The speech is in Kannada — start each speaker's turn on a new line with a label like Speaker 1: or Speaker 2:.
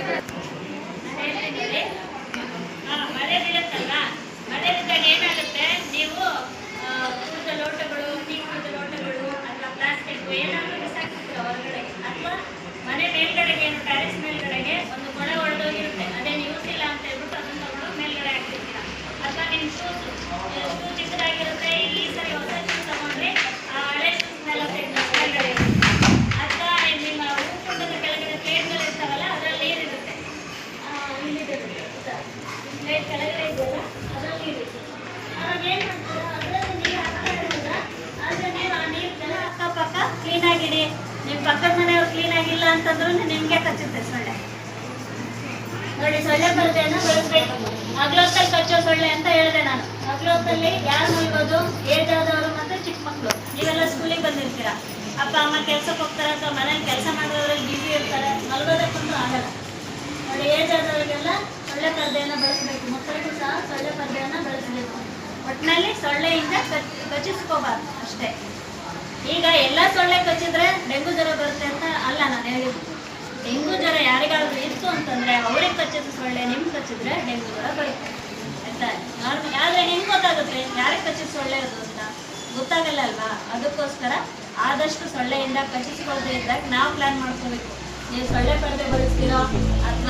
Speaker 1: ಹೇಳ್ತಿದ್ದೀರಿ. ಮಳೆ ಬೀಳುತ್ತಲ್ವಾ, ಮಳೆ ಬಿದ್ದಾಗ ಏನಾಗುತ್ತೆ, ನೀವು ಕುಡಿದ ಲೋಟಗಳು, ಟೀ ಕುಡಿದ ಲೋಟಗಳು ಅಥವಾ ಪ್ಲಾಸ್ಟಿಕ್ ಏನಾದರೂ ಬಿಸಾಕ್ತಿರ್ತೀರ ಹೊರಗಡೆ, ಅಥವಾ ಮನೆ ಮೇಲ್ಗಡೆಗೆ ಏನು ಟ್ಯಾರಿಸ್ ಮೇಲ್ಗಡೆಗೆ ಒಂದು ಕೊಳ ಒಡೆದೋಗಿರುತ್ತೆ, ಅದೇನು ಯೂಸ್ ಇಲ್ಲ ಅಂತ ಹೇಳ್ಬಿಟ್ಟು ಅದನ್ನು ತಗೊಂಡು ಮೇಲ್ಗಡೆ ಹಾಕ್ತಿರ್ತೀರ. ಅಥವಾ ನಿಮ್ಮ ಶೂ ಚಿಕ್ಕದಾಗಿರುತ್ತೆ, ಈ ಸರಿ ಹೊಸ ಶೂ ತಗೊಂಡ್ರೆ ಆ ಹಳೆ ಶೂಸ್ನೆಲ್ಲ ತೆಗೆದು ಮೇಲ್ಗಡೆ ಇರುತ್ತೆ. ಅಥವಾ ನಿಮ್ಮ ಹೂಕುಂಡದ ಕೆಳಗಡೆ ಪ್ಲೇಟ್ಗಳು ಇರ್ತಾವಲ್ಲ, ಅದರಲ್ಲಿ ನೀರಿರುತ್ತೆ, ಇಲ್ಲಿದೆ ಪ್ಲೇಟ್ ಕೆಳಗಡೆ ಇದೆಯಲ್ಲ ಅದರಲ್ಲಿ ನೀರಿರುತ್ತೆ. ಅವಾಗ ಏನು ಮಾಡ್ತೀರಾ, ಅದರಲ್ಲಿ ನೀರು ಹಾಕ್ತಾ ಇರೋದ್ರ, ಆದರೆ ನೀವು ಆ ನೀರನ್ನೆಲ್ಲ ಅಕ್ಕಪಕ್ಕ ಕ್ಲೀನಾಗಿಡಿ. ನಿಮ್ಮ ಪಕ್ಕದ ಮನೆಯವ್ರು ಕ್ಲೀನಾಗಿಲ್ಲ ಅಂತಂದ್ರೂ ನಿಮಗೆ ಕಚ್ಚುತ್ತೆ ಸೊಳ್ಳೆ. ನೋಡಿ, ಸೊಳ್ಳೆ ಪರದೆಯನ್ನು ಬೆಳೆಸ್ಬೇಕು. ಹಗಲೊತ್ತಲ್ಲಿ ಕಚ್ಚೋ ಸೊಳ್ಳೆ ಅಂತ ಹೇಳಿದೆ ನಾನು. ಹಗಲೊತ್ತಲ್ಲಿ ಯಾರು ಮಲ್ಗೋದು, ಏಜ್ ಆದವರು ಮತ್ತು ಚಿಕ್ಕ ಮಕ್ಕಳು. ನೀವೆಲ್ಲ ಸ್ಕೂಲಿಗೆ ಬಂದಿರ್ತೀರ, ಅಪ್ಪ ಅಮ್ಮ ಕೆಲ್ಸಕ್ಕೆ ಹೋಗ್ತಾರೆ ಅಥವಾ ಮನೇಲಿ ಕೆಲಸ ಮಾಡೋದ್ರಲ್ಲಿ ಬ್ಯುಸಿ ಇರ್ತಾರೆ, ಮಲ್ಗೋದಕ್ಕಂತೂ ಆಗಲ್ಲ. ನೋಡಿ, ಏಜ್ ಆದವರಿಗೆಲ್ಲ ಸೊಳ್ಳೆ ಪರದೆಯನ್ನು ಬಳಸಬೇಕು. ಮಕ್ಕಳಿಗೂ ಸಹ ಸೊಳ್ಳೆ ಪರದೆಯನ್ನು ಬಳಸಬೇಕು. ಒಟ್ಟಿನಲ್ಲಿ ಸೊಳ್ಳೆಯಿಂದ ಕಚ್ಚಿಸ್ಕೋಬಾರ್ದು ಅಷ್ಟೇ. ಈಗ ಎಲ್ಲ ಸೊಳ್ಳೆ ಕಚ್ಚಿದ್ರೆ ಡೆಂಗು ಜ್ವರ ಬರುತ್ತೆ ಅಂತ ಅಲ್ಲ ನಾನು ಹೇಳಿದ್ದು. ಡೆಂಗು ಜ್ವರ ಯಾರಿಗಾದ್ರೂ ಇತ್ತು ಅಂತಂದರೆ ಅವ್ರಿಗೆ ಕಚ್ಚಿದ ಸೊಳ್ಳೆ ನಿಮ್ಗೆ ಕಚ್ಚಿದ್ರೆ ಡೆಂಗು ಜ್ವರ ಬರುತ್ತೆ ಆಯ್ತಾ. ನಾರ್ಮಲ್ ಆದರೆ ಹೆಂಗೆ ಗೊತ್ತಾಗುತ್ತೆ ಯಾರಿಗೆ ಕಚ್ಚಿದ ಸೊಳ್ಳೆ ಅದು ಅಂತ? ಗೊತ್ತಾಗಲ್ಲ ಅಲ್ವಾ. ಅದಕ್ಕೋಸ್ಕರ ಆದಷ್ಟು ಸೊಳ್ಳೆಯಿಂದ ಕಚ್ಚಿಸ್ಕೊಳ್ದೇ ಇದ್ದಾಗ ನಾವು ಪ್ಲ್ಯಾನ್ ಮಾಡ್ಕೋಬೇಕು. ನೀವು ಸೊಳ್ಳೆ ಪರದೆ ಬಳಸ್ತೀರೋ ಅಥವಾ